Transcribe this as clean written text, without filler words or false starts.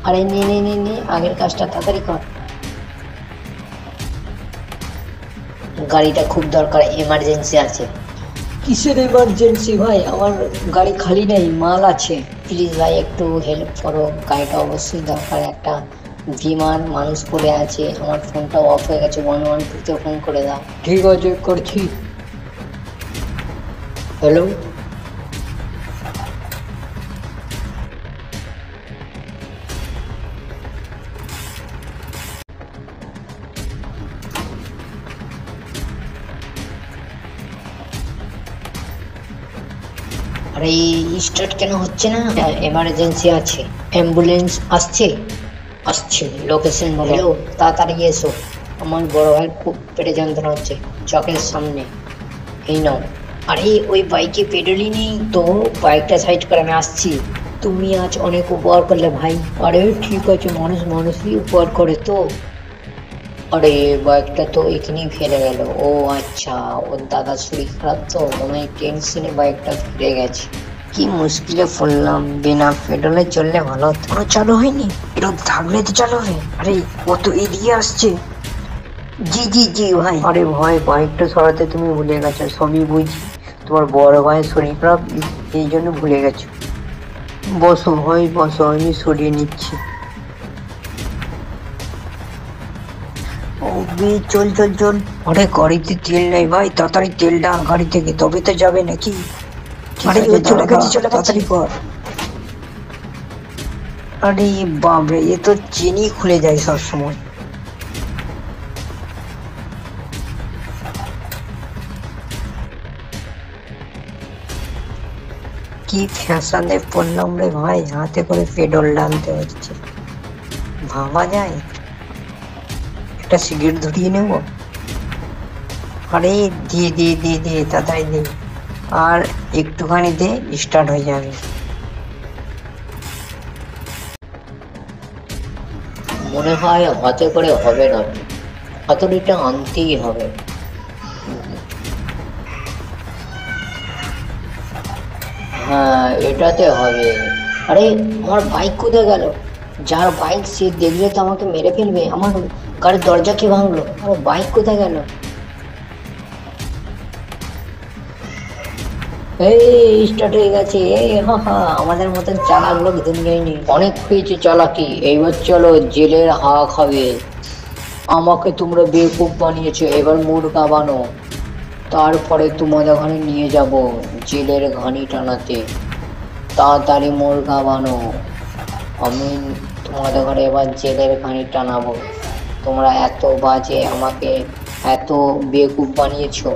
আরে নে নে নে নে, আগের কাজটা তাড়াতাড়ি কর। গাড়িটা খুব দরকার, এমার্জেন্সি আছে। কিসের এমার্জেন্সি ভাই? আমার গাড়ি খালি নেই, মাল আছে। প্লিজ ভাই একটু হেল্প করো, গাড়িটা অবশ্যই দরকার। একটা বিমান মানুষ পড়ে আছে, আমার ফোনটাও অফ হয়ে গেছে, 112-তে ফোন করে দাও। ঠিক আছে, করছি। হ্যালো। আরে স্টার্ট কেন হচ্ছে না? এমার্জেন্সি আছে। অ্যাম্বুলেন্স আসছে? আসছে, লোকেশন বলো। তাড়াতাড়ি এসো, আমার বড় ভাই খুব পেটে যন্ত্রণা হচ্ছে, চকের সামনে। এই নাও। আরে ওই বাইকে পেডেলই নেই তো, বাইকটা সাইড করে আমি আসছি। তুমি আজ অনেক উপকার করলে ভাই। আরে ঠিক আছে, মানুষ মানুষই উপকার করে তো। আরে বাইকটা তো এখানেই ফেলে গেল। ও আচ্ছা, ওর দাদার শরীর খারাপ তো মনে হয়, টেনশনে বাইকটা ফিরে গেছে। কি মুশকিলে পড়লাম, বিনা পেট্রোলে চললে ভালো হতো। কোনো চালু হয়নি, পেট্রোল থাকলে তো চালু হবে। আরে ও তো এদিকে আসছে। জি জি জি ভাই। আরে ভাই, বাইকটা সরাতে তুমি ভুলে গেছো, সবই বুঝি। তোমার বড় ভাইয়ের শরীর খারাপ, এই জন্য ভুলে গেছো। বসো ভাই বসো, আমি সরিয়ে নিচ্ছি। ও বে, চল চল চল। আরে গাড়িতে তেল নেই ভাই, তাড়াতাড়ি তেল ডাল গাড়ি থেকে, তবে তো যাবে নাকি। আরে ও চলে গেছে চলে গেছে, তাড়াতাড়ি কর। আরে বাপরে, এ তো চেনই খুলে যায় সব সময়। কি ফ্যাশনে পড়লাম রে ভাই, হাতে করে পেডল ডালতে হচ্ছে। ভাবা যায়, একটা সিগারেট ধরিয়ে নেব। আরে দিয়ে দিয়ে দিয়ে দিয়ে তাড়াতাড়ি দে, আর একটুখানি দে, স্টার্ট হয়ে যাবে। মনে হয় হাতে করে হবে না, হাতুড়িটা আনতেই হবে। হ্যাঁ, এটাতে হবে। আরে আমার বাইক কোথায় গেল? যার বাইক সে দেখলে তো আমাকে মেরে ফেলবে। আমার গাড়ির দরজা কে ভাঙলো? আমার বাইক কোথায় গেল? এই স্টার্ট হয়ে গেছে। এই হা হা, আমাদের মতন চালাক লোক দুনিয়ায় নেই। অনেক হয়েছে চালাকি, এইবার চলো জেলের হাওয়া খাবে। আমাকে তোমরা বেকুব বানিয়েছো, এবার মুরগা বানো। তারপরে তোমাদের ওখানে নিয়ে যাব জেলের ঘানি টানাতে। তাড়াতাড়ি মুরগা বানো, আমি তোমাদের ঘরে এবার জেলের ঘানি টানাবো। তোমরা এত বাজে, আমাকে এত বেকুব বানিয়েছো।